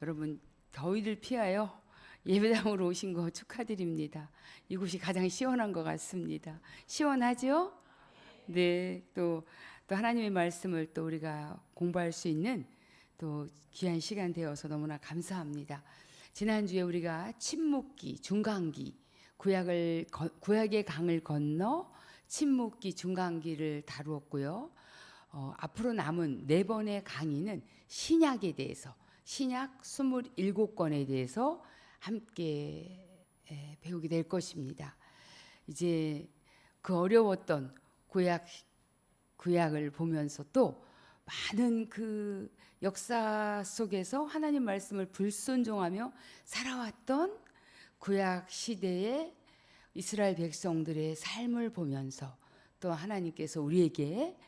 여러분 더위를 피하여 예배당으로 오신 거 축하드립니다. 이곳이 가장 시원한 것 같습니다. 시원하죠? 네, 또 하나님의 말씀을 또 우리가 공부할 수 있는 또 귀한 시간 되어서 너무나 감사합니다. 지난주에 우리가 침묵기, 중간기, 구약의 강을 건너 침묵기, 중간기를 다루었고요. 앞으로 남은 4번의 강의는 신약에 대해서, 신약 27권에 대해서 함께 배우게 될 것입니다. 이제 그 어려웠던 구약을 보면서 또 많은 그 역사 속에서 하나님 말씀을 불순종하며 살아왔던 구약 시대의 이스라엘 백성들의 삶을 보면서 또 하나님께서 우리에게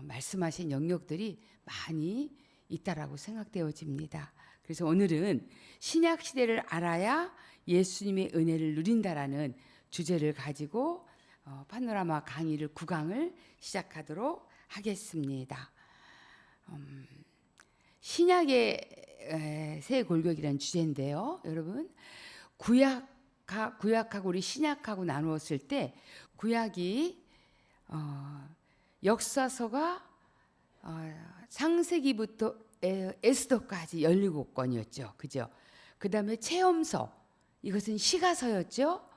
말씀하신 영역들이 많이 있다라고 생각되어집니다. 그래서 오늘은 신약 시대를 알아야 예수님의 은혜를 누린다라는 주제를 가지고 파노라마 강의를 9강을 시작하도록 하겠습니다. 신약의 새 골격이라는 주제인데요. 여러분, 구약하고 우리 신약하고 나누었을 때 구약이 역사서가 창세기부터 에스더까지 17권이었죠. 그죠? 그 다음에 체험서, 이것은 시가서였죠.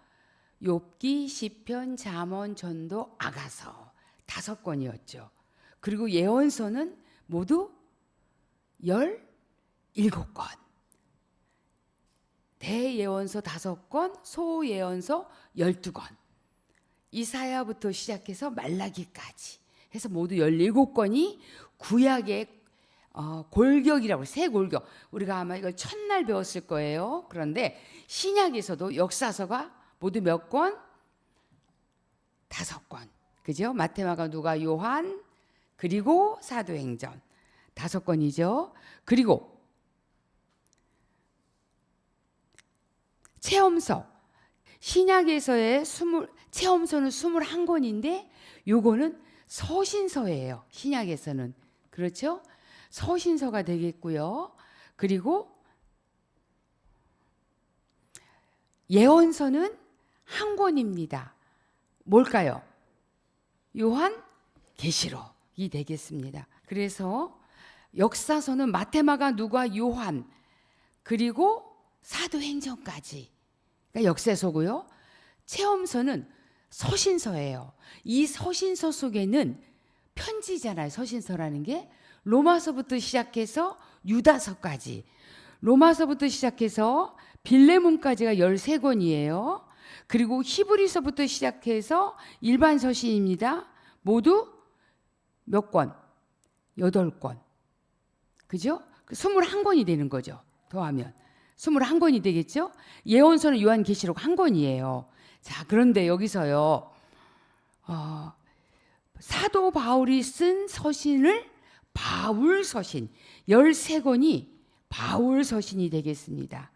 욥기, 시편, 잠언, 전도, 아가서 5권이었죠. 그리고 예언서는 모두 17권. 대예언서 5권, 소예언서 12권. 이사야부터 시작해서 말라기까지 해서 모두 17권이 구약의 골격이라고, 새 골격. 우리가 아마 이걸 첫날 배웠을 거예요. 그런데 신약에서도 역사서가 모두 몇 권? 5권. 그죠? 마태마가 누가 요한 그리고 사도행전 5권이죠. 그리고 체험서, 신약에서의 체험서는 21권인데 요거는 서신서예요. 신약에서는. 그렇죠? 서신서가 되겠고요. 그리고 예언서는 1권입니다. 뭘까요? 요한 계시록이 되겠습니다. 그래서 역사서는 마태마가 누가 요한 그리고 사도행전까지, 그러니까 역사서고요. 체험서는 서신서예요. 이 서신서 속에는 편지잖아요. 서신서라는 게 로마서부터 시작해서 유다서까지, 로마서부터 시작해서 빌레몬까지가 13권이에요. 그리고 히브리서부터 시작해서 일반 서신입니다. 모두 몇 권? 8권. 그죠? 21권이 되는 거죠. 더하면 21권이 되겠죠? 예언서는 요한계시록 1권이에요. 자, 그런데 여기서요, 사도 바울이 쓴 서신을 바울 서신 13권이 바울 서신이 되겠습니다.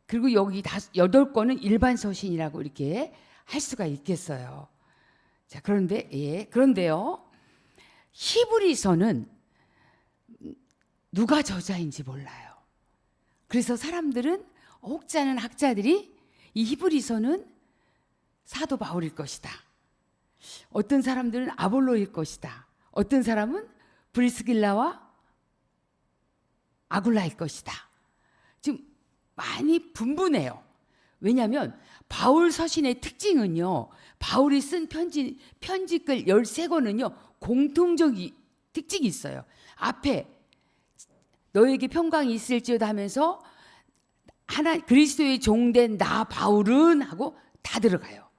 그리고 여기 8권은 일반 서신이라고 이렇게 할 수가 있겠어요. 자, 그런데요, 히브리서는 누가 저자인지 몰라요. 그래서 사람들은, 혹자는 학자들이 이 히브리서는 사도 바울일 것이다. 어떤 사람들은 아볼로일 것이다. 어떤 사람은 브리스길라와 아굴라일 것이다. 지금 많이 분분해요. 왜냐하면 바울 서신의 특징은요, 바울이 쓴 편지글 13권은요 공통적인 특징이 있어요. 앞에 너에게 평강이 있을지어다 하면서 그리스도의 종된 나 바울은 하고 다 들어가요.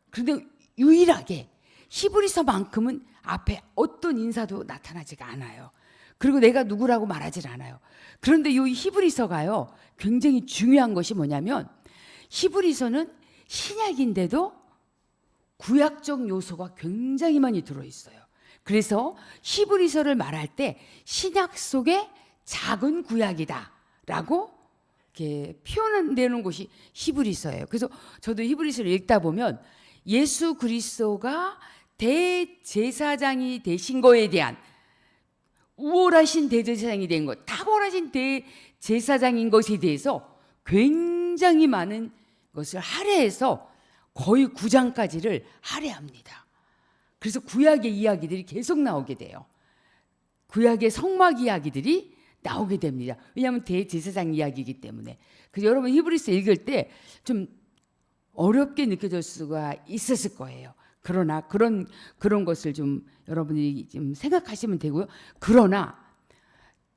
그런데 유일하게 히브리서만큼은 앞에 어떤 인사도 나타나지가 않아요. 그리고 내가 누구라고 말하질 않아요. 그런데 이 히브리서가요, 굉장히 중요한 것이 뭐냐면, 히브리서는 신약인데도 구약적 요소가 굉장히 많이 들어있어요. 그래서 히브리서를 말할 때 신약 속에 작은 구약이다 라고 이렇게 표현되는 것이 히브리서예요. 그래서 저도 히브리서를 읽다 보면 예수 그리스도가 대제사장이 되신 거에 대한 우월하신 대제사장이 된 것, 탁월하신 대제사장인 것에 대해서 굉장히 많은 것을 할애해서 거의 9장까지를 할애합니다. 그래서 구약의 이야기들이 계속 나오게 돼요. 구약의 성막 이야기들이 나오게 됩니다. 왜냐하면 대제사장 이야기이기 때문에. 그래서 여러분 히브리서 읽을 때 좀 어렵게 느껴질 수가 있었을 거예요. 그러나 그런 것을 좀 여러분이 좀 생각하시면 되고요. 그러나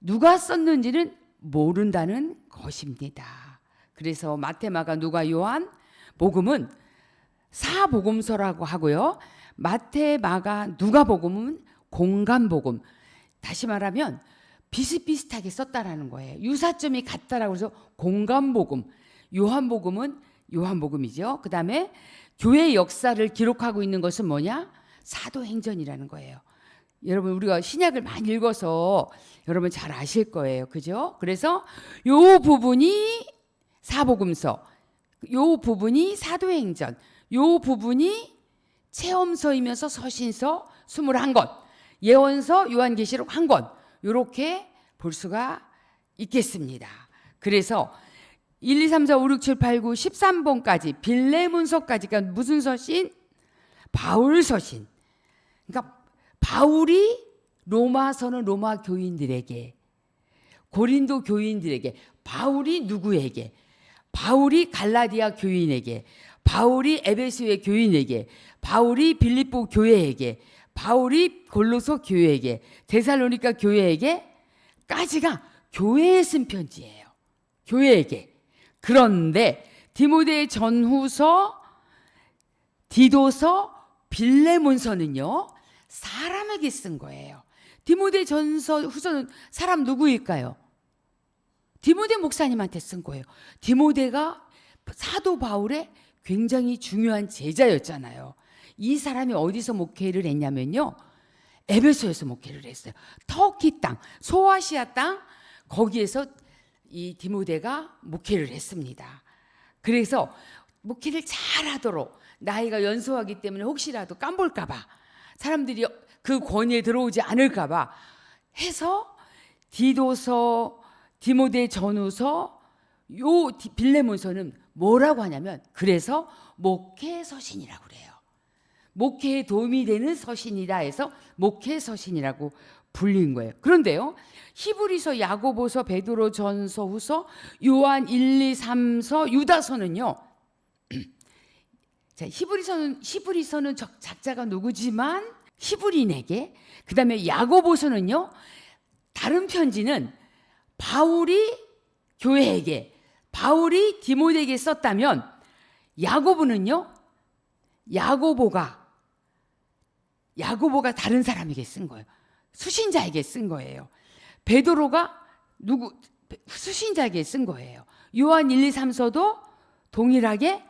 누가 썼는지는 모른다는 것입니다. 그래서 마태, 마가, 누가, 요한, 복음은 사복음서라고 하고요. 마태, 마가, 누가 복음은 공간복음. 다시 말하면 비슷비슷하게 썼다라는 거예요. 유사점이 같다라고 해서 공간복음. 요한복음은 요한복음이죠. 그 다음에 교회 역사를 기록하고 있는 것은 뭐냐? 사도행전이라는 거예요. 여러분 우리가 신약을 많이 읽어서 여러분 잘 아실 거예요. 그죠? 그래서 요 부분이 사복음서, 요 부분이 사도행전, 요 부분이 체험서이면서 서신서 21권, 예언서 요한계시록 1권, 요렇게 볼 수가 있겠습니다. 그래서 1, 2, 3, 4, 5, 6, 7, 8, 9, 13번까지 빌레몬서까지, 그러니까 무슨 서신? 바울 서신. 그러니까 바울이 로마서는 로마 교인들에게, 고린도 교인들에게, 바울이 누구에게? 바울이 갈라디아 교인에게, 바울이 에베소의 교인에게, 바울이 빌립보 교회에게, 바울이 골로새 교회에게, 데살로니가 교회에게까지가 교회에 쓴 편지예요. 교회에게. 그런데 디모데 전후서, 디도서, 빌레몬서는요 사람에게 쓴 거예요. 디모데 전서, 후서는 사람 누구일까요? 디모데 목사님한테 쓴 거예요. 디모데가 사도 바울의 굉장히 중요한 제자였잖아요. 이 사람이 어디서 목회를 했냐면요, 에베소에서 목회를 했어요. 터키 땅, 소아시아 땅, 거기에서 이 디모데가 목회를 했습니다. 그래서 목회를 잘하도록, 나이가 연소하기 때문에 혹시라도 깜볼까 봐, 사람들이 그 권위에 들어오지 않을까 봐 해서 디도서, 디모데 전후서, 요 빌레몬서는 뭐라고 하냐면, 그래서 목회 서신이라고 그래요. 목회에 도움이 되는 서신이다 해서 목회 서신이라고 불린 거예요. 그런데요, 히브리서, 야고보서, 베드로 전서, 후서, 요한 1, 2, 3서, 유다서는요. 자, 히브리서는 작자가 누구지만 히브리인에게, 그다음에 야고보서는요, 다른 편지는 바울이 교회에게, 바울이 디모데에게 썼다면, 야고보는요, 야고보가 다른 사람에게 쓴 거예요. 수신자에게 쓴 거예요. 베드로가 수신자에게 쓴 거예요. 요한 1, 2, 3서도 동일하게,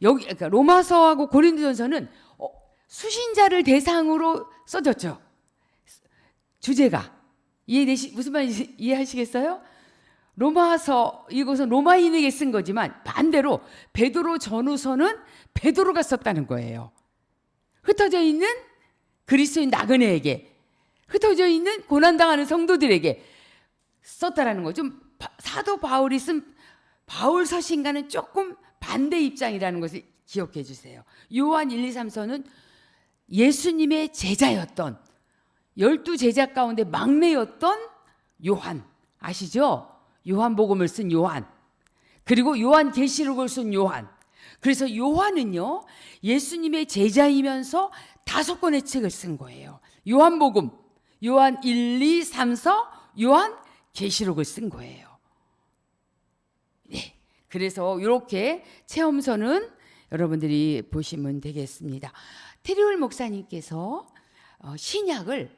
여기 그러니까 로마서하고 고린도전서는 수신자를 대상으로 써졌죠. 주제가 무슨 말인지 이해하시겠어요? 로마서, 이것은 로마인에게 쓴 거지만 반대로 베드로 전후서는 베드로가 썼다는 거예요. 흩어져 있는 그리스도인 나그네에게, 흩어져 있는 고난당하는 성도들에게 썼다라는 거죠. 사도 바울이 쓴 바울 서신과는 조금 반대 입장이라는 것을 기억해 주세요. 요한 1, 2, 3서는 예수님의 제자였던 12제자 가운데 막내였던 요한, 아시죠? 요한복음을 쓴 요한, 그리고 요한계시록을 쓴 요한. 그래서 요한은요, 예수님의 제자이면서 5권의 책을 쓴 거예요. 요한복음, 요한 1, 2, 3서, 요한계시록을 쓴 거예요. 네, 그래서 이렇게 체험서는 여러분들이 보시면 되겠습니다. 테리올 목사님께서 신약을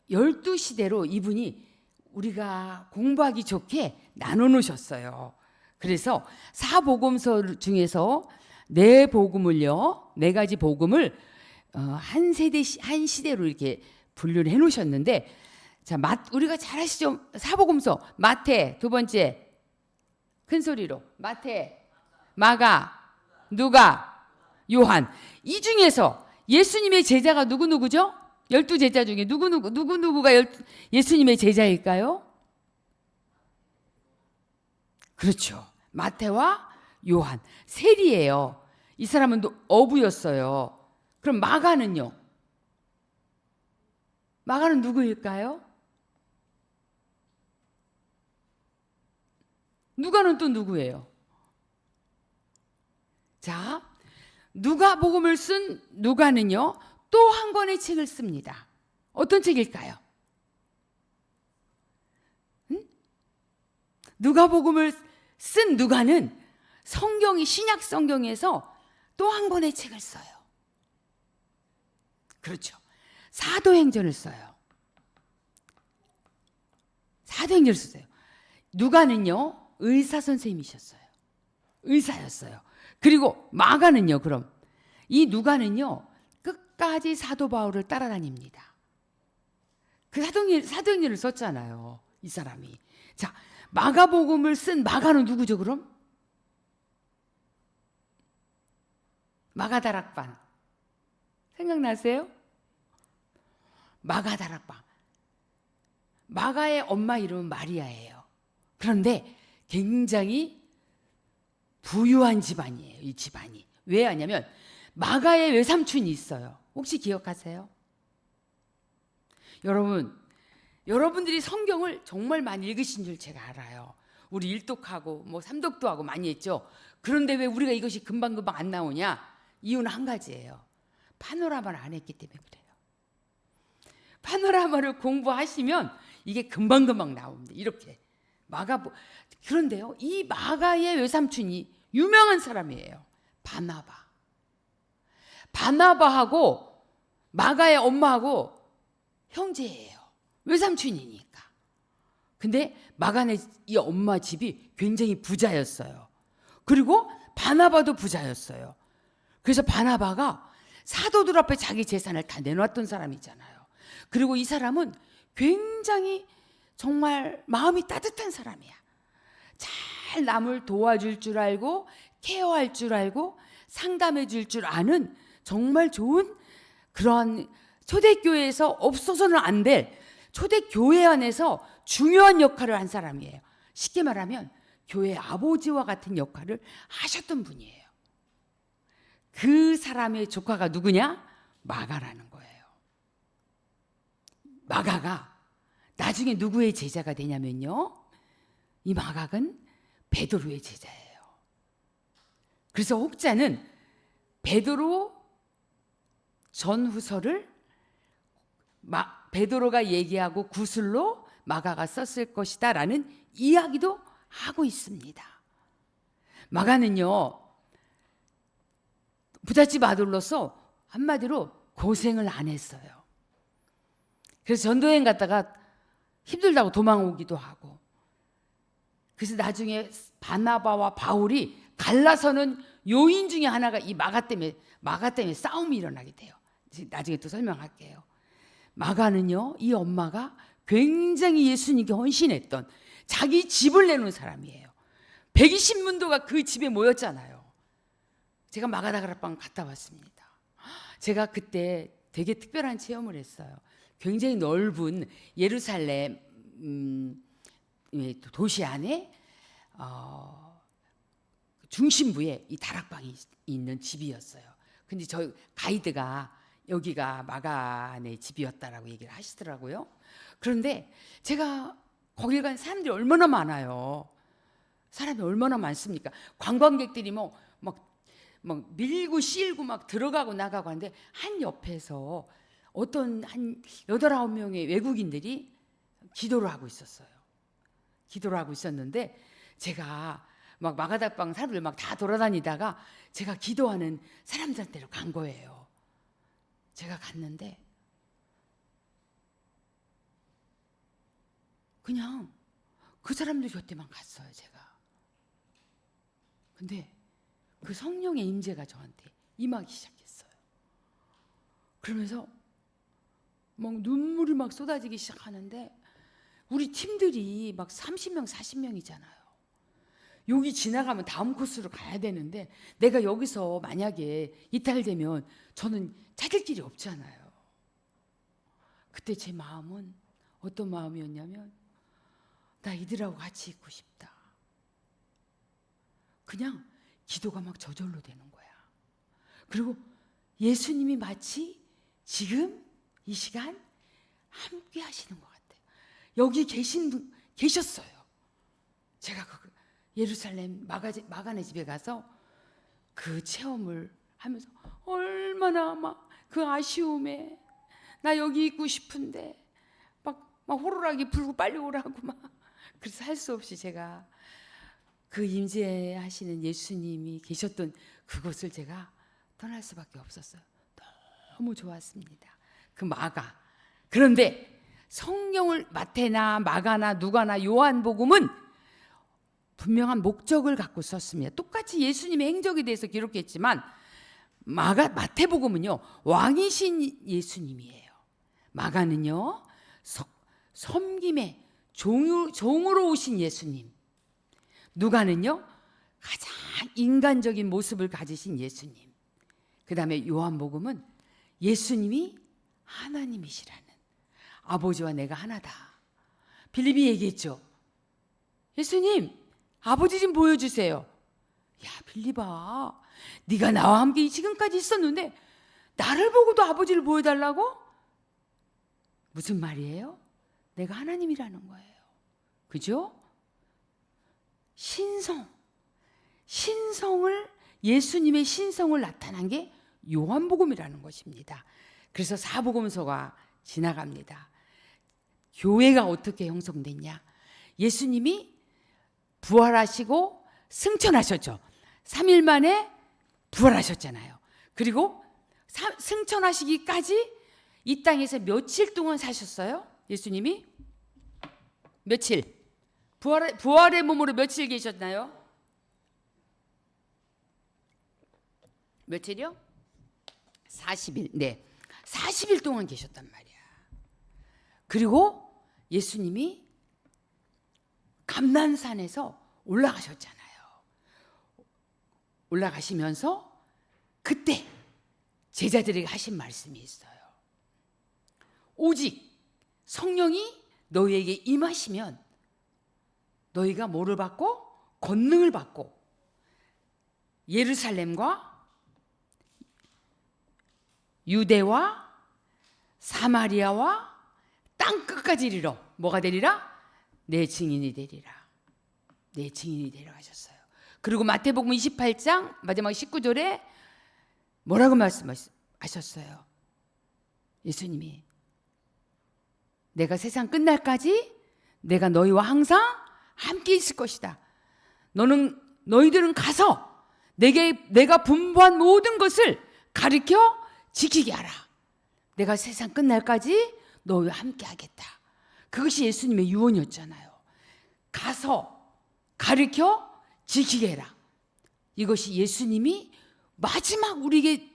12시대로 이분이 우리가 공부하기 좋게 나눠 놓으셨어요. 그래서 사복음서 중에서 네 가지 복음을 한 시대로 이렇게 분류를 해 놓으셨는데, 자, 우리가 잘 아시죠? 사복음서, 마태 두 번째, 큰 소리로 마태, 마가, 누가, 요한. 이 중에서 예수님의 제자가 누구죠? 열두 제자 중에 누구가 예수님의 제자일까요? 그렇죠. 마태와 요한. 세리예요. 이 사람은 어부였어요. 그럼 마가는요? 마가는 누구일까요? 누가는 또 누구예요? 자, 누가복음을 쓴 누가는요, 또 한 권의 책을 씁니다. 어떤 책일까요? 누가복음을 쓴 누가는 신약 성경에서 또 한 권의 책을 써요. 그렇죠. 사도행전을 써요. 사도행전을 썼어요. 누가는요, 의사 선생님이셨어요. 의사였어요. 그리고 마가는요, 그럼 이 누가는요, 끝까지 사도 바울을 따라다닙니다. 그 사도행전을 썼잖아요, 이 사람이. 자, 마가복음을 쓴 마가는 누구죠, 그럼? 마가다락방. 생각나세요? 마가다락방. 마가의 엄마 이름은 마리아예요. 그런데 굉장히 부유한 집안이에요, 이 집안이. 왜 하냐면 마가의 외삼촌이 있어요. 혹시 기억하세요? 여러분들이 성경을 정말 많이 읽으신 줄 제가 알아요. 우리 일독하고 뭐 삼독도 하고 많이 했죠. 그런데 왜 우리가 이것이 금방금방 안 나오냐? 이유는 한 가지예요. 파노라마를 안 했기 때문에 그래요. 파노라마를 공부하시면 이게 금방금방 나옵니다. 이렇게. 그런데요, 이 마가의 외삼촌이 유명한 사람이에요. 바나바하고 마가의 엄마하고 형제예요. 외삼촌이니까. 근데 마가네 이 엄마 집이 굉장히 부자였어요. 그리고 바나바도 부자였어요. 그래서 바나바가 사도들 앞에 자기 재산을 다 내놓았던 사람이잖아요. 그리고 이 사람은 굉장히 정말 마음이 따뜻한 사람이야. 잘 남을 도와줄 줄 알고 케어할 줄 알고 상담해 줄 줄 아는 정말 좋은 그런 초대교회에서 없어서는 안 될 초대교회 안에서 중요한 역할을 한 사람이에요. 쉽게 말하면 교회 아버지와 같은 역할을 하셨던 분이에요. 그 사람의 조카가 누구냐? 마가라는 거예요. 마가가 나중에 누구의 제자가 되냐면요, 이 마가는 베드로의 제자예요. 그래서 혹자는 베드로 전후서를 베드로가 얘기하고 구슬로 마가가 썼을 것이다 라는 이야기도 하고 있습니다. 마가는요, 부잣집 아들로서 한마디로 고생을 안 했어요. 그래서 전도여행 갔다가 힘들다고 도망오기도 하고, 그래서 나중에 바나바와 바울이 갈라서는 요인 중에 하나가 이 마가 때문에 싸움이 일어나게 돼요. 나중에 또 설명할게요. 마가는요, 이 엄마가 굉장히 예수님께 헌신했던 자기 집을 내놓은 사람이에요. 120문도가 그 집에 모였잖아요. 제가 마가다락방 갔다 왔습니다. 제가 그때 되게 특별한 체험을 했어요. 굉장히 넓은 예루살렘 도시 안에 중심부에 이 다락방이 있는 집이었어요. 근데 저희 가이드가 여기가 마가네 집이었다라고 얘기를 하시더라고요. 그런데 제가 거길 간 사람들이 얼마나 많아요. 사람이 얼마나 많습니까? 관광객들이 막 밀고 씌고 막 들어가고 나가고 하는데 한 옆에서 어떤 한 8, 9명의 외국인들이 기도를 하고 있었어요. 기도를 하고 있었는데 제가 막 마가다락방 사람들 막 다 돌아다니다가 제가 기도하는 사람들한테로 간 거예요. 제가 갔는데 그냥 그 사람들 곁에만 갔어요, 제가. 근데 그 성령의 임재가 저한테 임하기 시작했어요. 그러면서 막 눈물이 막 쏟아지기 시작하는데 우리 팀들이 막 30명, 40명이잖아요. 여기 지나가면 다음 코스로 가야 되는데 내가 여기서 만약에 이탈되면 저는 찾을 길이 없잖아요. 그때 제 마음은 어떤 마음이었냐면 나 이들하고 같이 있고 싶다. 그냥 기도가 막 저절로 되는 거야. 그리고 예수님이 마치 지금 이 시간 함께 하시는 것 같아요. 여기 계셨어요. 제가 그 예루살렘 마가네 집에 가서 그 체험을 하면서 얼마나 막 그 아쉬움에 나 여기 있고 싶은데 막 호루라기 불고 빨리 오라고 막 그래서 할 수 없이 제가 그 임재하시는 예수님이 계셨던 그곳을 제가 떠날 수밖에 없었어요. 너무 좋았습니다. 그 마가. 그런데 성경을 마태나 마가나 누가나 요한복음은 분명한 목적을 갖고 썼습니다. 똑같이 예수님의 행적에 대해서 기록했지만 마태복음은요 왕이신 예수님이에요. 마가는요 섬김의 종으로 오신 예수님. 누가는요 가장 인간적인 모습을 가지신 예수님. 그 다음에 요한복음은 예수님이 하나님이시라는, 아버지와 내가 하나다. 빌립이 얘기했죠. 예수님 아버지 좀 보여주세요. 야 빌립아, 네가 나와 함께 지금까지 있었는데 나를 보고도 아버지를 보여달라고? 무슨 말이에요? 내가 하나님이라는 거예요. 그죠? 예수님의 신성을 나타난 게 요한복음이라는 것입니다. 그래서 사복음서가 지나갑니다. 교회가 어떻게 형성됐냐? 예수님이 부활하시고 승천하셨죠. 3일 만에 부활하셨잖아요. 그리고 승천하시기까지 이 땅에서 며칠 동안 사셨어요? 예수님이? 며칠? 부활의 몸으로 며칠 계셨나요? 며칠이요? 40일. 네. 40일 동안 계셨단 말이야. 그리고 예수님이 감난산에서 올라가셨잖아요. 올라가시면서 그때 제자들에게 하신 말씀이 있어요. 오직 성령이 너희에게 임하시면 너희가 뭐를 받고? 권능을 받고 예루살렘과 유대와 사마리아와 땅 끝까지 이르러 뭐가 되리라? 내 증인이 되리라. 내 증인이 되리라 하셨어요. 그리고 마태복음 28장 마지막 19절에 뭐라고 말씀하셨어요? 예수님이 내가 세상 끝날까지 내가 너희와 항상 함께 있을 것이다. 너희들은 가서 내가 분부한 모든 것을 가르쳐 지키게 하라. 내가 세상 끝날까지 너희와 함께 하겠다. 그것이 예수님의 유언이었잖아요. 가서 가르쳐 지키게 해라. 이것이 예수님이 마지막 우리에게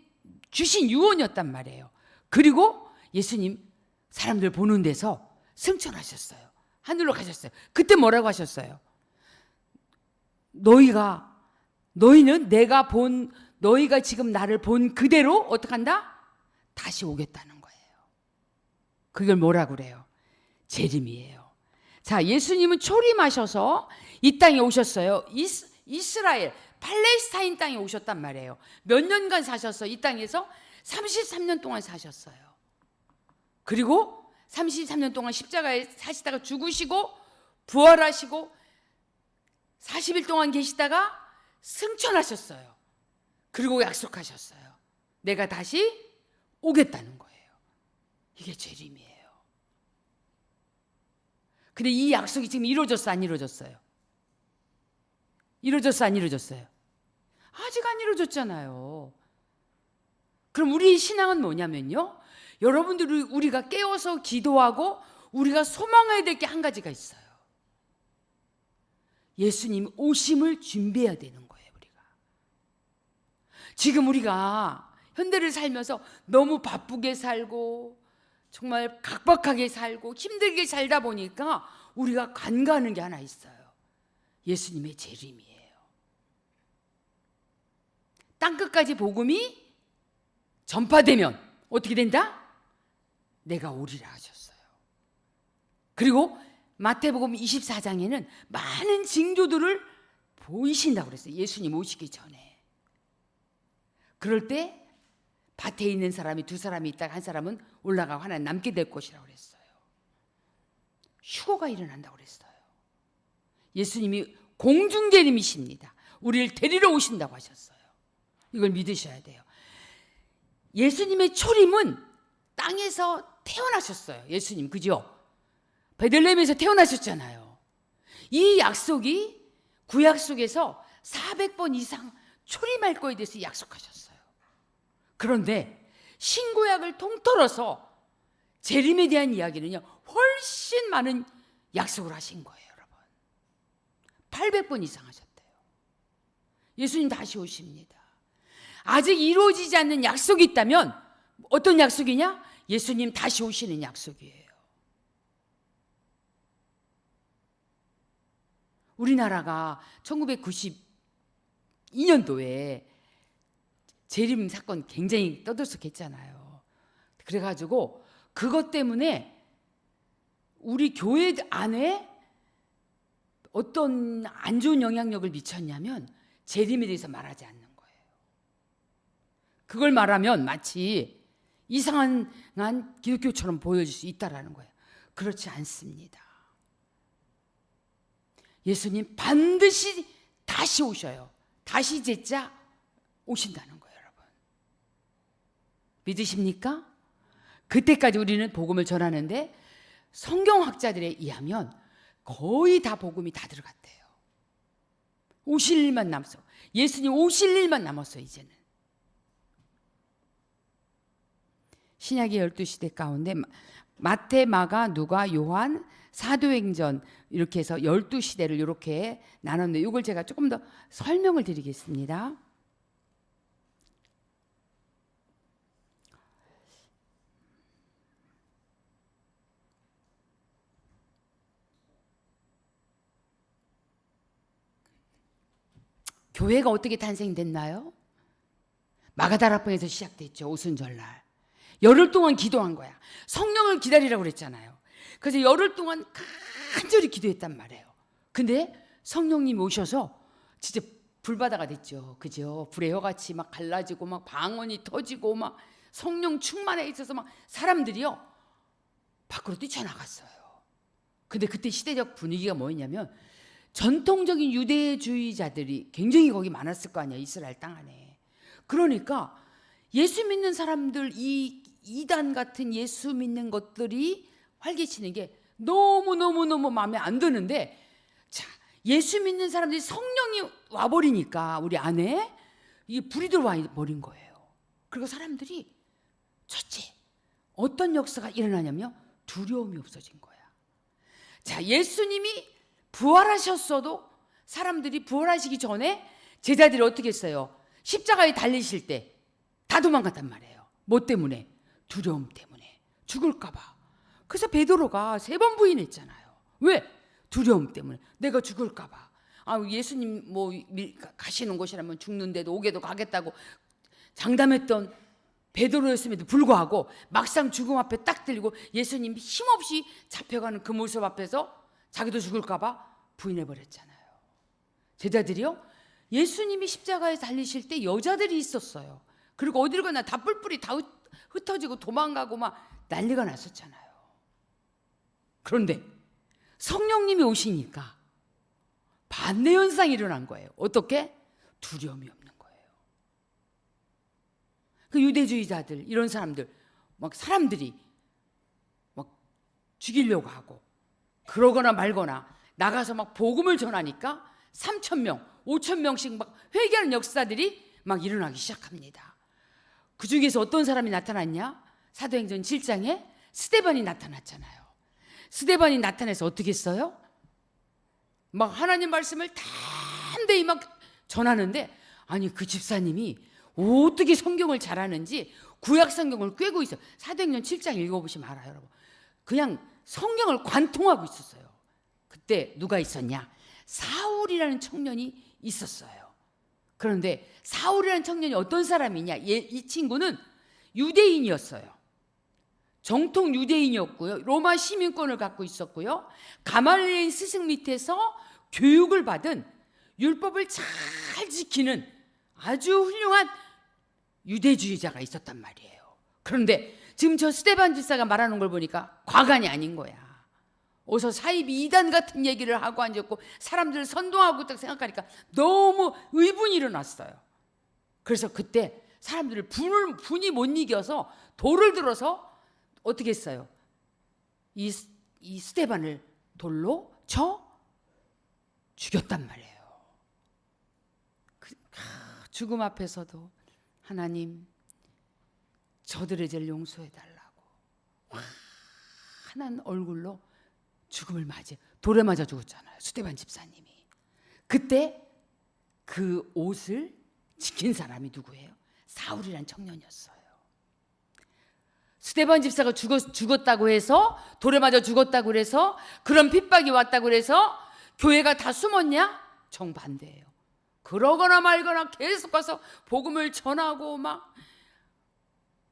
주신 유언이었단 말이에요. 그리고 예수님 사람들 보는 데서 승천하셨어요. 하늘로 가셨어요. 그때 뭐라고 하셨어요? 너희는 너희가 지금 나를 본 그대로 어떻게 한다? 다시 오겠다는 거예요. 그걸 뭐라고 그래요? 재림이에요. 자, 예수님은 초림하셔서 이 땅에 오셨어요. 이스라엘, 팔레스타인 땅에 오셨단 말이에요. 몇 년간 사셨어요? 이 땅에서 33년 동안 사셨어요. 그리고 33년 동안 십자가에 사시다가 죽으시고 부활하시고 40일 동안 계시다가 승천하셨어요. 그리고 약속하셨어요. 내가 다시 오겠다는 거예요. 이게 재림이에요. 근데 이 약속이 지금 이루어졌어, 안 이루어졌어요? 이루어졌어, 안 이루어졌어요? 아직 안 이루어졌잖아요. 그럼 우리의 신앙은 뭐냐면요, 여러분들이 우리가 깨워서 기도하고 우리가 소망해야 될 게 한 가지가 있어요. 예수님 오심을 준비해야 되는 거예요. 우리가 지금 우리가 현대를 살면서 너무 바쁘게 살고 정말 각박하게 살고 힘들게 살다 보니까 우리가 간과하는 게 하나 있어요. 예수님의 재림이에요. 땅끝까지 복음이 전파되면 어떻게 된다? 내가 오리라 하셨어요. 그리고 마태복음 24장에는 많은 징조들을 보이신다고 그랬어요. 예수님 오시기 전에. 그럴 때 밭에 있는 사람이 두 사람이 있다가 한 사람은 올라가고 하나는 남게 될 것이라고 그랬어요. 휴거가 일어난다고 그랬어요. 예수님이 공중재림이십니다. 우리를 데리러 오신다고 하셨어요. 이걸 믿으셔야 돼요. 예수님의 초림은 땅에서 태어나셨어요. 예수님, 그죠? 베들레헴에서 태어나셨잖아요. 이 약속이 구약 속에서 400번 이상 초림할 거에 대해서 약속하셨어요. 그런데 신구약을 통틀어서 재림에 대한 이야기는요, 훨씬 많은 약속을 하신 거예요, 여러분. 800번 이상 하셨대요. 예수님 다시 오십니다. 아직 이루어지지 않는 약속이 있다면 어떤 약속이냐? 예수님 다시 오시는 약속이에요. 우리나라가 1992년도에 재림 사건 굉장히 떠들썩했잖아요. 그래가지고 그것 때문에 우리 교회 안에 어떤 안 좋은 영향력을 미쳤냐면 재림에 대해서 말하지 않는 거예요. 그걸 말하면 마치 이상한 기독교처럼 보여질 수 있다라는 거예요. 그렇지 않습니다. 예수님 반드시 다시 오셔요. 다시 제자 오신다는 거예요, 여러분. 믿으십니까? 그때까지 우리는 복음을 전하는데 성경학자들에 의하면 거의 다 복음이 다 들어갔대요. 오실 일만 남았어. 예수님 오실 일만 남았어요, 이제는. 신약의 12시대 가운데 마태, 마가, 누가, 요한, 사도행전 이렇게 해서 12시대를 이렇게 나눴는데 이걸 제가 조금 더 설명을 드리겠습니다. 교회가 어떻게 탄생됐나요? 마가다락방에서 시작됐죠. 오순절날. 열흘 동안 기도한 거야. 성령을 기다리라고 그랬잖아요. 그래서 열흘 동안 간절히 기도했단 말이에요. 근데 성령님이 오셔서 진짜 불바다가 됐죠. 그죠? 불의 혀같이 막 갈라지고 막 방언이 터지고 막 성령 충만해 있어서 막 사람들이요 밖으로 뛰쳐나갔어요. 근데 그때 시대적 분위기가 뭐였냐면 전통적인 유대주의자들이 굉장히 거기 많았을 거 아니야. 이스라엘 땅 안에. 그러니까 예수 믿는 사람들 이 이단 같은 예수 믿는 것들이 활개치는 게 너무너무너무 마음에 안 드는데 자, 예수 믿는 사람들이 성령이 와버리니까 우리 안에 이 불이 들어와 버린 거예요. 그리고 사람들이 첫째 어떤 역사가 일어나냐면 두려움이 없어진 거야. 자, 예수님이 부활하셨어도 사람들이 부활하시기 전에 제자들이 어떻게 했어요? 십자가에 달리실 때 다 도망갔단 말이에요. 뭐 때문에? 두려움 때문에. 죽을까 봐. 그래서 베드로가 3번 부인했잖아요. 왜? 두려움 때문에. 내가 죽을까 봐. 아, 예수님 뭐 가시는 곳이라면 죽는데도 오게도 가겠다고 장담했던 베드로였음에도 불구하고 막상 죽음 앞에 딱 들리고 예수님 힘없이 잡혀가는 그 모습 앞에서 자기도 죽을까 봐 부인해버렸잖아요. 제자들이요, 예수님이 십자가에 달리실 때 여자들이 있었어요. 그리고 어디를 가나 다 뿔뿔이 다 흩어지고 도망가고 막 난리가 났었잖아요. 그런데 성령님이 오시니까 반대 현상이 일어난 거예요. 어떻게? 두려움이 없는 거예요. 그 유대주의자들 이런 사람들 막 사람들이 막 죽이려고 하고 그러거나 말거나 나가서 막 복음을 전하니까 3,000명, 5,000명씩 막 회개하는 역사들이 막 일어나기 시작합니다. 그 중에서 어떤 사람이 나타났냐? 사도행전 7장에 스데반이 나타났잖아요. 스데반이 나타나서 어떻게 했어요? 막 하나님 말씀을 담대히 막 전하는데 아니 그 집사님이 어떻게 성경을 잘하는지 구약 성경을 꿰고 있어요. 사도행전 7장 읽어보시면 알아요, 여러분. 그냥 성경을 관통하고 있었어요. 그때 누가 있었냐? 사울이라는 청년이 있었어요. 그런데 사울이라는 청년이 어떤 사람이냐? 이 친구는 유대인이었어요. 정통 유대인이었고요. 로마 시민권을 갖고 있었고요. 가말리엘 스승 밑에서 교육을 받은 율법을 잘 지키는 아주 훌륭한 유대주의자가 있었단 말이에요. 그런데 지금 저 스데반 집사가 말하는 걸 보니까 과간이 아닌 거야. 어서 사이비 이단 같은 얘기를 하고 앉았고 사람들을 선동하고 딱 생각하니까 너무 의분이 일어났어요. 그래서 그때 사람들을 분이 못 이겨서 돌을 들어서 어떻게 했어요? 이 스데반을 돌로 쳐 죽였단 말이에요. 죽음 앞에서도 하나님 저들의 죄를 용서해 달라고 환한 얼굴로 죽음을 맞이 돌에 맞아 죽었잖아요. 스데반 집사님이. 그때 그 옷을 지킨 사람이 누구예요? 사울이란 청년이었어요. 스데반 집사가 죽었다고 해서 돌에 맞아 죽었다고 해서 그런 핍박이 왔다고 해서 교회가 다 숨었냐? 정반대예요. 그러거나 말거나 계속 가서 복음을 전하고 막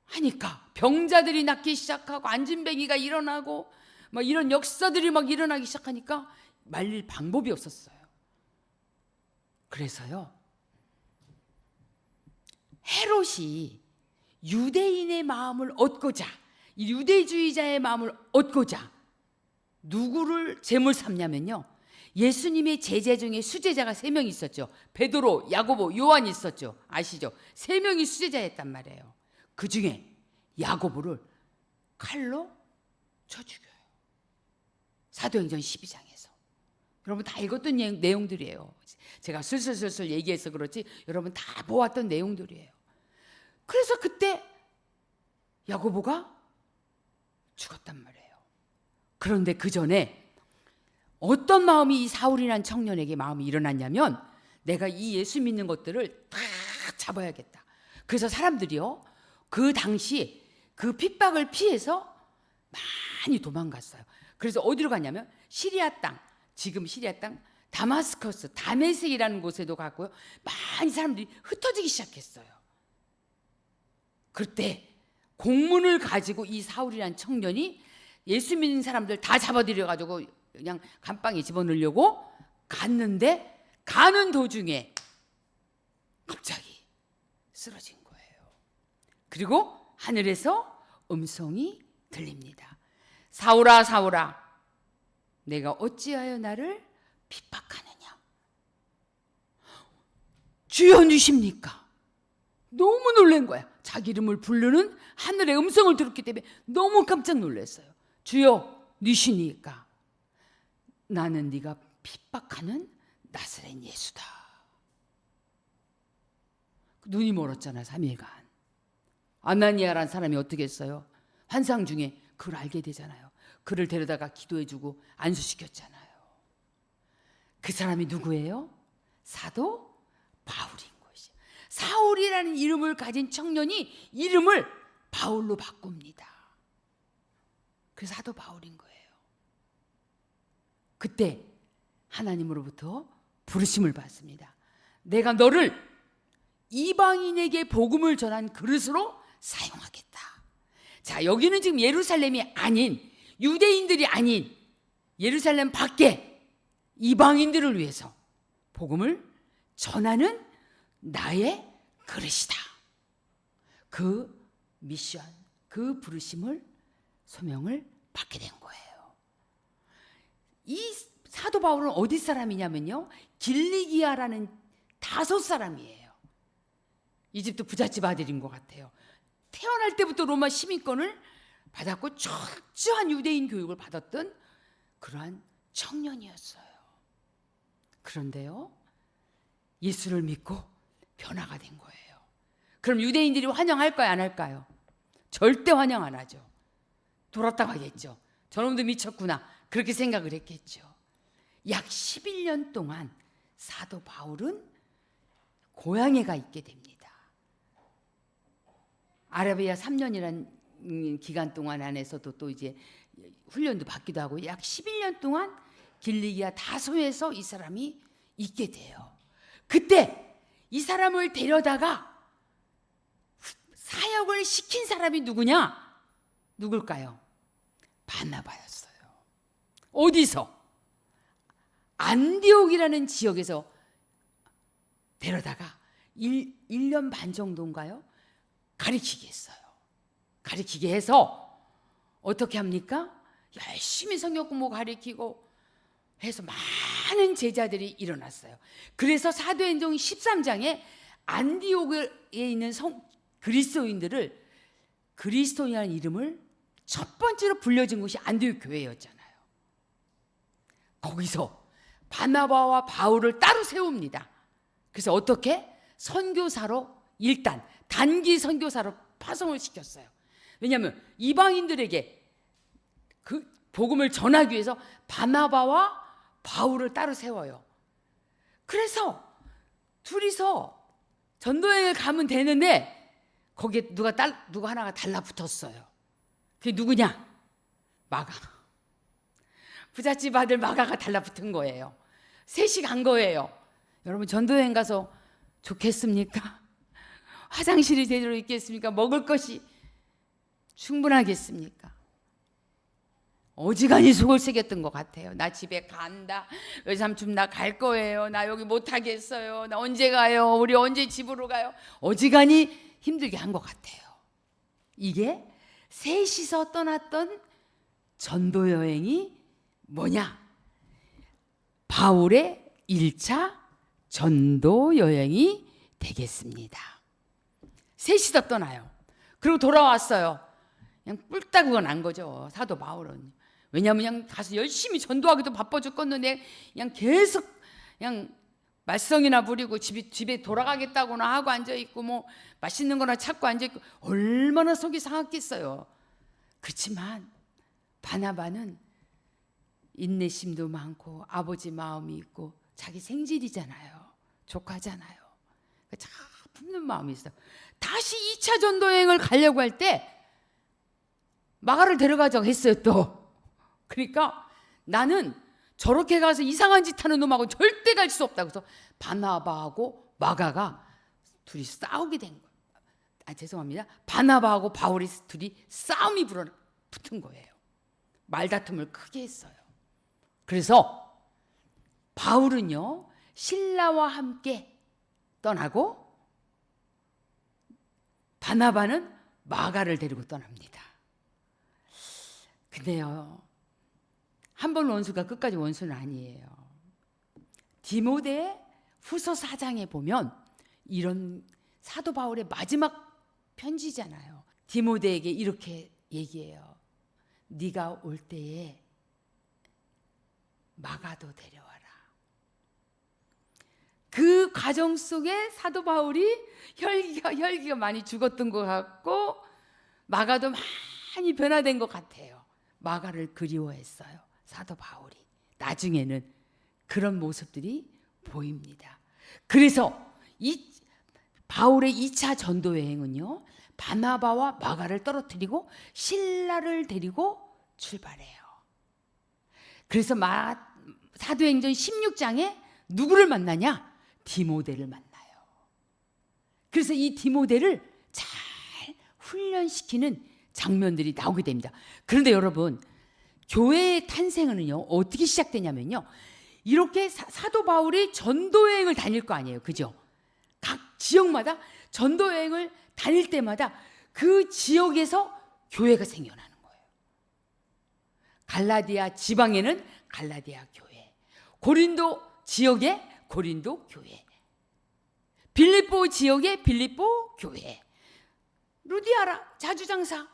하니까 병자들이 낫기 시작하고 안진뱅이가 일어나고 막 이런 역사들이 막 일어나기 시작하니까 말릴 방법이 없었어요. 그래서요, 헤롯이 유대인의 마음을 얻고자, 이 유대주의자의 마음을 얻고자 누구를 제물 삼냐면요, 예수님의 제자 중에 수제자가 3명 있었죠. 베드로, 야고보, 요한이 있었죠. 아시죠? 3명이 수제자였단 말이에요. 그 중에 야고보를 칼로 쳐 죽여요. 사도행전 12장에서. 여러분 다 읽었던 내용들이에요. 제가 슬슬 얘기해서 그렇지 여러분 다 보았던 내용들이에요. 그래서 그때 야고보가 죽었단 말이에요. 그런데 그 전에 어떤 마음이 이 사울이라는 청년에게 마음이 일어났냐면 내가 이 예수 믿는 것들을 다 잡아야겠다. 그래서 사람들이요, 그 당시 그 핍박을 피해서 많이 도망갔어요. 그래서 어디로 갔냐면 시리아 땅, 지금 시리아 땅 다마스커스, 다메섹이라는 곳에도 갔고요. 많이 사람들이 흩어지기 시작했어요. 그때 공문을 가지고 이 사울이라는 청년이 예수 믿는 사람들 다 잡아들여가지고 그냥 감방에 집어넣으려고 갔는데 가는 도중에 갑자기 쓰러진 거예요. 그리고 하늘에서 음성이 들립니다. 사울아 사울아 내가 어찌하여 나를 핍박하느냐. 주여 누십니까? 너무 놀란 거야. 자기 이름을 부르는 하늘의 음성을 들었기 때문에 너무 깜짝 놀랐어요. 주여 누시니까 나는 네가 핍박하는 나사렛 예수다. 눈이 멀었잖아 3일간. 아나니아라는 사람이 어떻게 했어요? 환상 중에 그걸 알게 되잖아요. 그를 데려다가 기도해주고 안수시켰잖아요. 그 사람이 누구예요? 사도 바울인 것이에요. 사울이라는 이름을 가진 청년이 이름을 바울로 바꿉니다. 그래서 사도 바울인 거예요. 그때 하나님으로부터 부르심을 받습니다. 내가 너를 이방인에게 복음을 전한 그릇으로 사용하겠다. 자, 여기는 지금 예루살렘이 아닌, 유대인들이 아닌 예루살렘 밖에 이방인들을 위해서 복음을 전하는 나의 그릇이다. 그 미션, 그 부르심을 소명을 받게 된 거예요. 이 사도 바울은 어디 사람이냐면요, 길리기아라는 5사람이에요. 이집트 부잣집 아들인 것 같아요. 태어날 때부터 로마 시민권을 받았고 철저한 유대인 교육을 받았던 그러한 청년이었어요. 그런데요, 예수를 믿고 변화가 된 거예요. 그럼 유대인들이 환영할까요, 안 할까요? 절대 환영 안 하죠. 돌았다고 하겠죠. 저놈도 미쳤구나, 그렇게 생각을 했겠죠. 약 11년 동안 사도 바울은 고향에 가 있게 됩니다. 아라비아 3년이라는 기간 동안 안에서도 또 이제 훈련도 받기도 하고 약 11년 동안 길리기아 다소에서 이 사람이 있게 돼요. 그때 이 사람을 데려다가 사역을 시킨 사람이 누구냐? 누굴까요? 바나바였어요. 어디서? 안디옥이라는 지역에서 데려다가 1년 반 정도인가요? 가리키게 했어요. 가리키게 해서 어떻게 합니까? 열심히 성경 공부 가리키고 해서 많은 제자들이 일어났어요. 그래서 사도행전 13장에 안디옥에 있는 그리스도인들을, 그리스도인이라는 이름을 첫 번째로 불려진 곳이 안디옥 교회였잖아요. 거기서 바나바와 바울을 따로 세웁니다. 그래서 어떻게? 선교사로, 일단 단기 선교사로 파송을 시켰어요. 왜냐하면 이방인들에게 그 복음을 전하기 위해서 바나바와 바울을 따로 세워요. 그래서 둘이서 전도여행을 가면 되는데 거기에 누가 하나가 달라붙었어요. 그게 누구냐? 마가. 부잣집 아들 마가가 달라붙은 거예요. 셋이 간 거예요. 여러분, 전도여행 가서 좋겠습니까? 화장실이 제대로 있겠습니까? 먹을 것이 충분하겠습니까? 어지간히 속을 새겼던 것 같아요. 나 집에 간다. 외삼촌 나 갈 거예요. 나 여기 못 하겠어요. 나 언제 가요? 우리 언제 집으로 가요? 어지간히 힘들게 한 것 같아요. 이게 셋이서 떠났던 전도 여행이 뭐냐? 바울의 1차 전도 여행이 되겠습니다. 셋이서 떠나요. 그리고 돌아왔어요. 그냥 뿔따구가 난 거죠, 사도 바울은. 왜냐하면 그냥 가서 열심히 전도하기도 바빠 죽겠는데 그냥 계속 그냥 말썽이나 부리고 집에 돌아가겠다고나 하고 앉아있고 뭐 맛있는 거나 찾고 앉아있고 얼마나 속이 상했겠어요. 그렇지만 바나바는 인내심도 많고 아버지 마음이 있고 자기 생질이잖아요. 조카잖아요. 참 품는 마음이 있어요. 다시 2차 전도여행을 가려고 할 때 마가를 데려가자고 했어요 또. 그러니까 나는 저렇게 가서 이상한 짓 하는 놈하고 절대 갈 수 없다고 해서 바나바하고 마가가 둘이 싸우게 된 거예요. 죄송합니다. 바나바하고 바울이 둘이 싸움이 붙은 거예요. 말다툼을 크게 했어요. 그래서 바울은요 신라와 함께 떠나고 바나바는 마가를 데리고 떠납니다. 근데요 한 번 원수가 끝까지 원수는 아니에요. 디모데 후서 4장에 보면 이런 사도 바울의 마지막 편지잖아요. 디모데에게 이렇게 얘기해요. 네가 올 때에 마가도 데려와라. 그 과정 속에 사도 바울이 혈기가 많이 죽었던 것 같고 마가도 많이 변화된 것 같아요. 마가를 그리워했어요. 사도 바울이. 나중에는 그런 모습들이 보입니다. 그래서 이 바울의 2차 전도 여행은요. 바나바와 마가를 떨어뜨리고 신라를 데리고 출발해요. 그래서 사도행전 16장에 누구를 만나냐? 디모데를 만나요. 그래서 이 디모데를 잘 훈련시키는 장면들이 나오게 됩니다. 그런데 여러분, 교회의 탄생은요 어떻게 시작되냐면요, 이렇게 사도 바울이 전도여행을 다닐 거 아니에요, 그죠? 각 지역마다 전도여행을 다닐 때마다 그 지역에서 교회가 생겨나는 거예요. 갈라디아 지방에는 갈라디아 교회, 고린도 지역에 고린도 교회, 빌립보 지역에 빌립보 교회, 루디아라 자주장사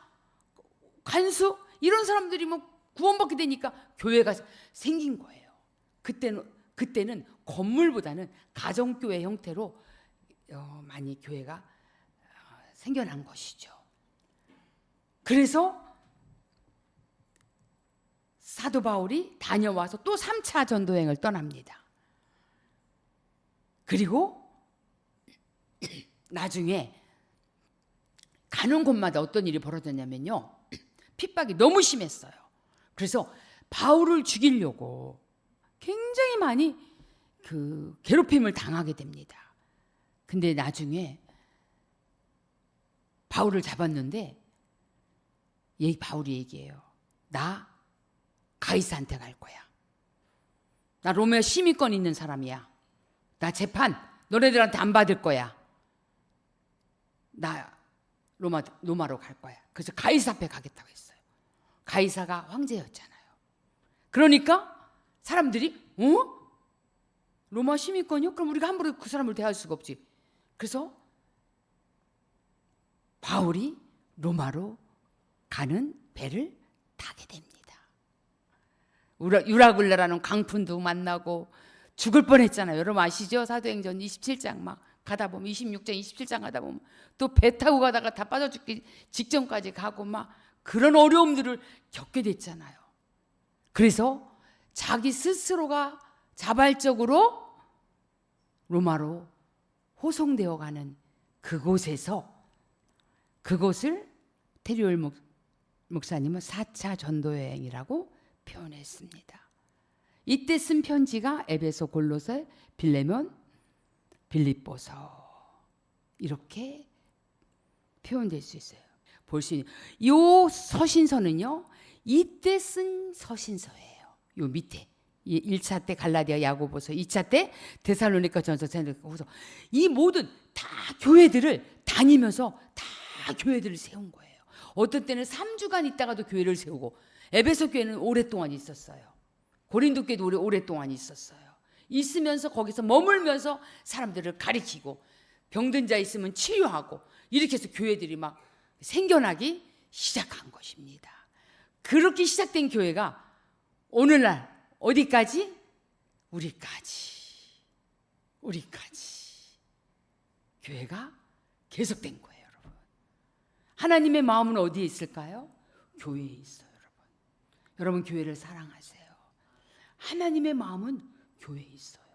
간수 이런 사람들이 뭐 구원받게 되니까 교회가 생긴 거예요. 그때는 건물보다는 가정교회 형태로 많이 교회가 생겨난 것이죠. 그래서 사도 바울이 다녀와서 또 3차 전도여행을 떠납니다. 그리고 나중에 가는 곳마다 어떤 일이 벌어졌냐면요, 핍박이 너무 심했어요. 그래서 바울을 죽이려고 굉장히 많이 괴롭힘을 당하게 됩니다. 근데 나중에 바울을 잡았는데 바울이 얘기해요. 나 가이사한테 갈 거야. 나 로마 시민권 있는 사람이야. 나 재판 너네들한테 안 받을 거야. 나 로마로 갈 거야. 그래서 가이사 앞에 가겠다고 했어요. 가이사가 황제였잖아요. 그러니까 사람들이 로마 시민권이요? 그럼 우리가 함부로 그 사람을 대할 수가 없지. 그래서 바울이 로마로 가는 배를 타게 됩니다. 유라굴레라는 강푼도 만나고 죽을 뻔했잖아요. 여러분 아시죠? 사도행전 27장 막 가다 보면 26장 27장 가다 보면 또 배 타고 가다가 다 빠져 죽기 직전까지 가고 막 그런 어려움들을 겪게 됐잖아요. 그래서 자기 스스로가 자발적으로 로마로 호송되어 가는 그곳을 테리올 목사님은 4차 전도 여행이라고 표현했습니다. 이때 쓴 편지가 에베소, 골로새, 빌레몬, 빌립보서 이렇게 표현될 수 있어요. 볼 수 있는 이 서신서는요, 이때 쓴 서신서예요. 요 밑에 1차 때 갈라디아, 야고보서, 2차 때 데살로니가전서, 후서, 이 모든 다 교회들을 다니면서 다 교회들을 세운 거예요. 어떤 때는 3주간 있다가도 교회를 세우고, 에베소 교회는 오랫동안 있었어요. 고린도 교회도 오랫동안 있었어요. 있으면서 거기서 머물면서 사람들을 가리키고, 병든 자 있으면 치유하고, 이렇게 해서 교회들이 막 생겨나기 시작한 것입니다. 그렇게 시작된 교회가 오늘날 어디까지? 우리까지 교회가 계속된 거예요, 여러분. 하나님의 마음은 어디에 있을까요? 교회에 있어요, 여러분. 여러분 교회를 사랑하세요. 하나님의 마음은 교회에 있어요.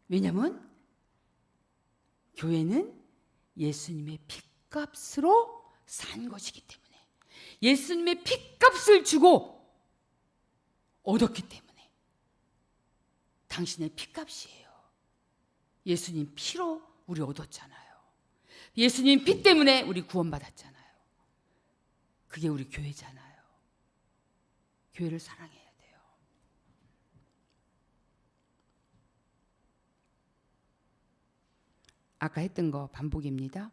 왜냐하면 교회는 예수님의 핏값으로 산 것이기 때문에, 예수님의 핏값을 주고 얻었기 때문에, 당신의 핏값이에요. 예수님 피로 우리 얻었잖아요. 예수님 피 때문에 우리 구원받았잖아요. 그게 우리 교회잖아요. 교회를 사랑해야 돼요. 아까 했던 거 반복입니다.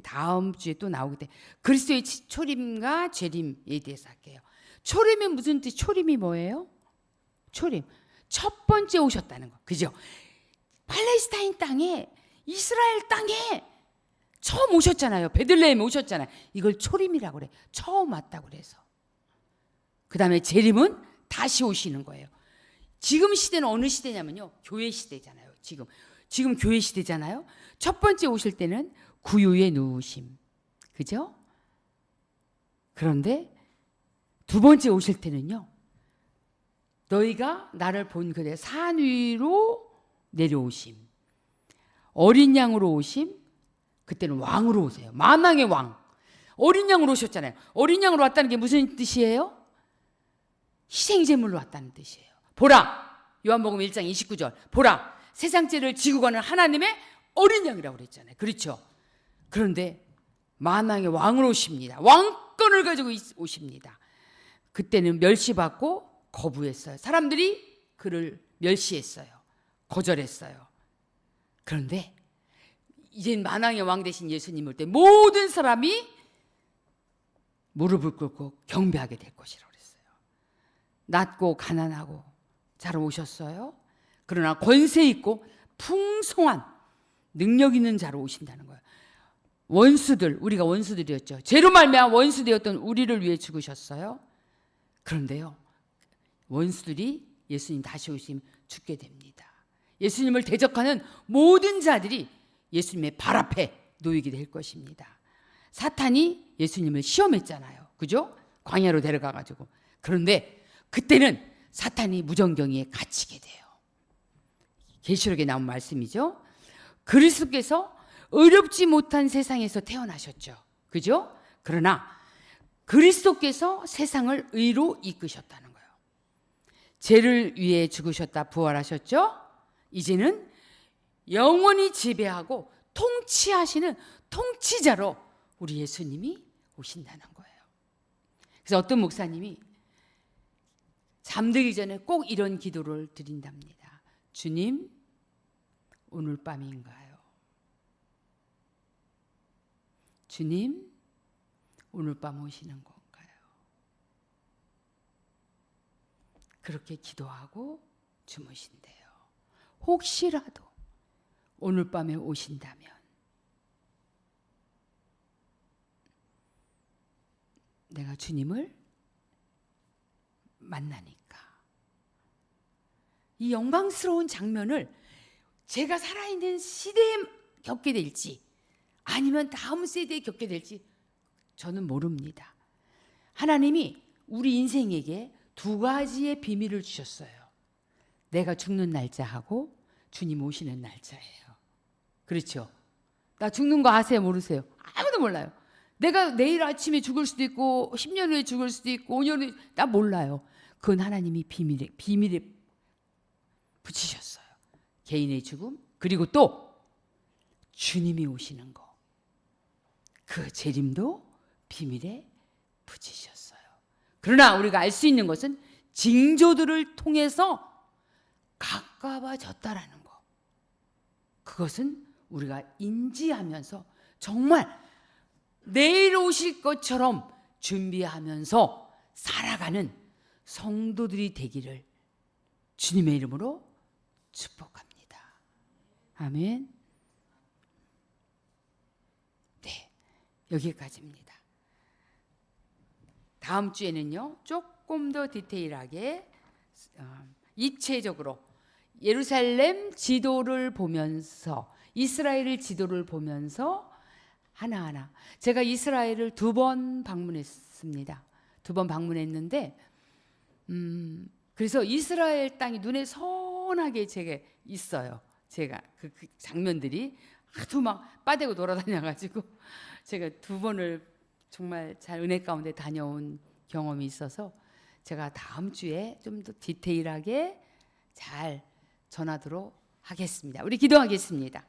다음 주에 또 나오기 때문에 그리스도의 초림과 재림에 대해서 할게요. 초림은 무슨 뜻? 초림이 뭐예요? 초림, 첫 번째 오셨다는 거, 그죠? 팔레스타인 땅에, 이스라엘 땅에 처음 오셨잖아요. 베들레헴에 오셨잖아요. 이걸 초림이라고 그래. 처음 왔다고 그래서. 그 다음에 재림은 다시 오시는 거예요. 지금 시대는 어느 시대냐면요, 교회 시대잖아요. 지금 교회 시대잖아요. 첫 번째 오실 때는 구유에 누우심, 그죠? 그런데 두 번째 오실 때는요, 너희가 나를 본 그대 산 위로 내려오심, 어린 양으로 오심. 그때는 왕으로 오세요. 만왕의 왕, 어린 양으로 오셨잖아요. 어린 양으로 왔다는 게 무슨 뜻이에요? 희생제물로 왔다는 뜻이에요. 보라, 요한복음 1장 29절, 보라, 세상 죄를 지고 가는 하나님의 어린 양이라고 그랬잖아요. 그렇죠? 그런데 만왕의 왕으로 오십니다. 왕권을 가지고 오십니다. 그때는 멸시받고 거부했어요. 사람들이 그를 멸시했어요. 거절했어요. 그런데 이제 만왕의 왕 되신 예수님 올 때 모든 사람이 무릎을 꿇고 경배하게 될 것이라고 그랬어요. 낮고 가난하고 잘 오셨어요. 그러나 권세 있고 풍성한 능력 있는 자로 오신다는 거예요. 원수들, 우리가 원수들이었죠. 죄로 말미암아 원수되었던 우리를 위해 죽으셨어요. 그런데요, 원수들이 예수님 다시 오시면 죽게 됩니다. 예수님을 대적하는 모든 자들이 예수님의 발 앞에 놓이게 될 것입니다. 사탄이 예수님을 시험했잖아요. 그죠? 광야로 데려가가지고. 그런데 그때는 사탄이 무정경이에 갇히게 돼요. 계시록에 나온 말씀이죠. 그리스도께서 의롭지 못한 세상에서 태어나셨죠. 그죠? 그러나 그리스도께서 세상을 의로 이끄셨다는 거예요. 죄를 위해 죽으셨다 부활하셨죠. 이제는 영원히 지배하고 통치하시는 통치자로 우리 예수님이 오신다는 거예요. 그래서 어떤 목사님이 잠들기 전에 꼭 이런 기도를 드린답니다. 주님, 오늘 밤인가요? 주님, 오늘 밤 오시는 건가요? 그렇게 기도하고 주무신대요. 혹시라도 오늘 밤에 오신다면 내가 주님을 만나니까. 이 영광스러운 장면을 제가 살아있는 시대에 겪게 될지 아니면 다음 세대에 겪게 될지 저는 모릅니다. 하나님이 우리 인생에게 두 가지의 비밀을 주셨어요. 내가 죽는 날짜하고 주님 오시는 날짜예요. 그렇죠? 나 죽는 거 아세요? 모르세요? 아무도 몰라요. 내가 내일 아침에 죽을 수도 있고 10년 후에 죽을 수도 있고 5년 후에 나 몰라요. 그건 하나님이 비밀에 붙이셨어요. 개인의 죽음 그리고 또 주님이 오시는 거. 그 재림도 비밀에 붙이셨어요. 그러나 우리가 알 수 있는 것은 징조들을 통해서 가까워졌다라는 거. 그것은 우리가 인지하면서 정말 내일 오실 것처럼 준비하면서 살아가는 성도들이 되기를 주님의 이름으로 축복합니다. 아멘. 네, 여기까지입니다. 다음 주에는요, 조금 더 디테일하게 입체적으로 예루살렘 지도를 보면서 이스라엘 지도를 보면서 하나하나 제가 이스라엘을 2번 방문했습니다. 2번 방문했는데 그래서 이스라엘 땅이 눈에 선하게 제게 있어요. 제가 그 장면들이 하도 막 빠대고 돌아다녀가지고 제가 2번을 정말 잘 은혜 가운데 다녀온 경험이 있어서 제가 다음 주에 좀 더 디테일하게 잘 전하도록 하겠습니다. 우리 기도하겠습니다.